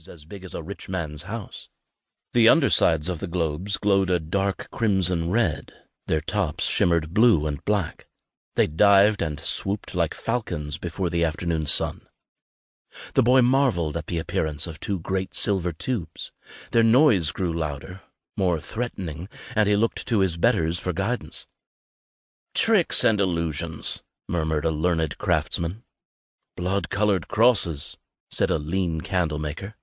globes as big as a rich man's house. The undersides of the globes glowed a dark crimson red. Their tops shimmered blue and black. They dived and swooped like falcons before the afternoon sun. The boy marveled at the appearance of two great silver tubes. Their noise grew louder, more threatening, and he looked to his betters for guidance. "Tricks and illusions," murmured a learned craftsman. "Blood-colored crosses," said a lean candlemaker.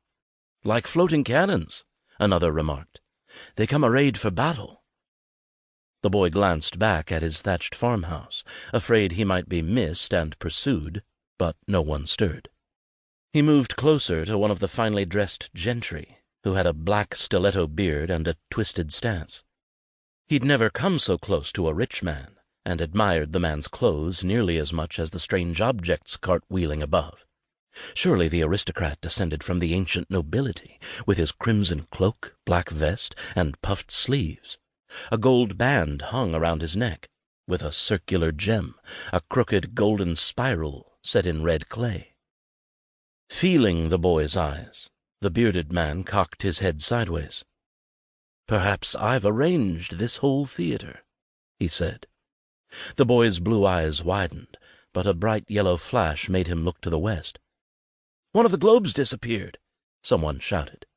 "Like floating cannons," another remarked. "They come arrayed for battle." The boy glanced back at his thatched farmhouse, afraid he might be missed and pursued, but no one stirred. He moved closer to one of the finely dressed gentry, who had a black stiletto beard and a twisted stance. He'd never come so close to a rich man, and admired the man's clothes nearly as much as the strange objects cartwheeling above. Surely the aristocrat descended from the ancient nobility, with his crimson cloak, black vest, and puffed sleeves. A gold band hung around his neck, with a circular gem, a crooked golden spiral set in red clay. Feeling the boy's eyes, the bearded man cocked his head sideways. "Perhaps I've arranged this whole theater," he said. The boy's blue eyes widened, but a bright yellow flash made him look to the west. "One of the globes disappeared," someone shouted.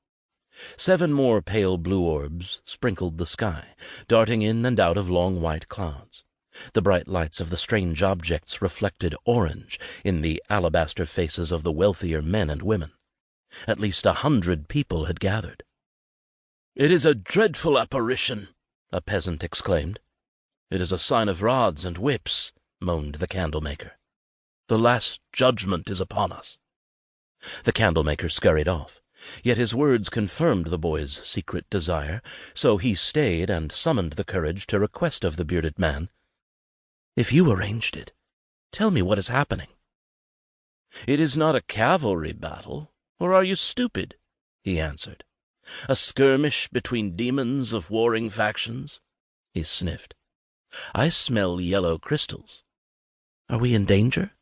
7 more pale blue orbs sprinkled the sky, darting in and out of long white clouds. The bright lights of the strange objects reflected orange in the alabaster faces of the wealthier men and women. At least 100 people had gathered. "It is a dreadful apparition," a peasant exclaimed. "It is a sign of rods and whips," moaned the candlemaker. "The last judgment is upon us." The candlemaker scurried off, yet his words confirmed the boy's secret desire, so he stayed and summoned the courage to request of the bearded man, "If you arranged it, tell me what is happening." "It is not a cavalry battle, or are you stupid?" he answered. "A skirmish between demons of warring factions?" He sniffed. "I smell yellow crystals. Are we in danger?"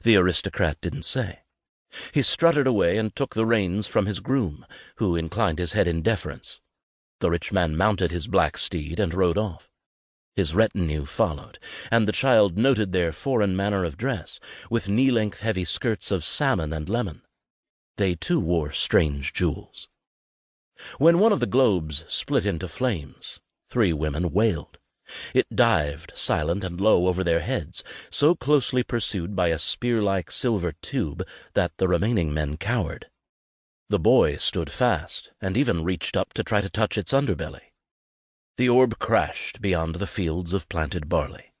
The aristocrat didn't say. He strutted away and took the reins from his groom, who inclined his head in deference. The rich man mounted his black steed and rode off. His retinue followed, and the child noted their foreign manner of dress, with knee-length heavy skirts of salmon and lemon. They too wore strange jewels. When one of the globes split into flames, 3 women wailed. It dived, silent and low, over their heads, so closely pursued by a spear-like silver tube that the remaining men cowered. The boy stood fast, and even reached up to try to touch its underbelly. The orb crashed beyond the fields of planted barley.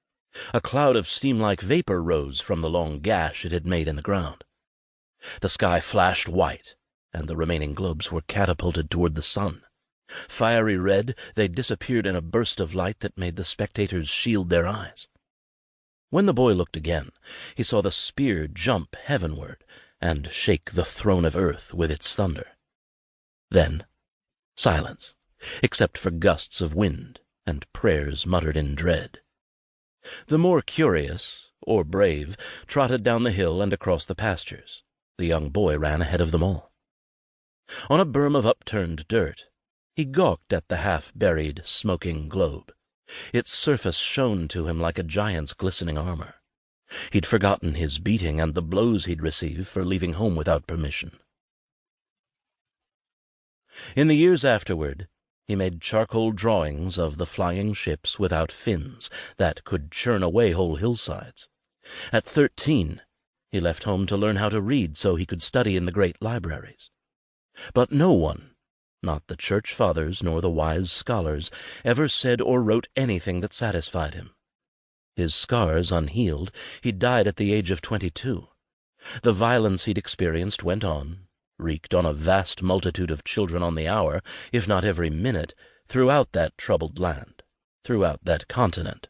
A cloud of steam-like vapor rose from the long gash it had made in the ground. The sky flashed white, and the remaining globes were catapulted toward the sun. Fiery red, they disappeared in a burst of light that made the spectators shield their eyes. When the boy looked again, he saw the spear jump heavenward and shake the throne of earth with its thunder. Then silence, except for gusts of wind and prayers muttered in dread. The more curious, or brave, trotted down the hill and across the pastures. The young boy ran ahead of them all. On a berm of upturned dirt, he gawked at the half-buried, smoking globe. Its surface shone to him like a giant's glistening armor. He'd forgotten his beating and the blows he'd received for leaving home without permission. In the years afterward, he made charcoal drawings of the flying ships without fins that could churn away whole hillsides. At 13, he left home to learn how to read so he could study in the great libraries. But no one, not the church fathers nor the wise scholars, ever said or wrote anything that satisfied him. His scars unhealed, he died at the age of 22. The violence he'd experienced went on, wreaked on a vast multitude of children on the hour, if not every minute, throughout that troubled land, throughout that continent,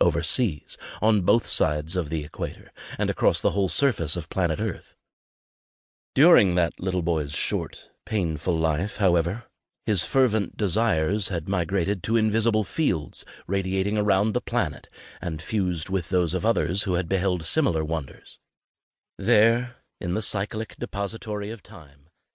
overseas, on both sides of the equator, and across the whole surface of planet Earth. During that little boy's short, painful life, however, his fervent desires had migrated to invisible fields radiating around the planet and fused with those of others who had beheld similar wonders. There, in the cyclic depository of time,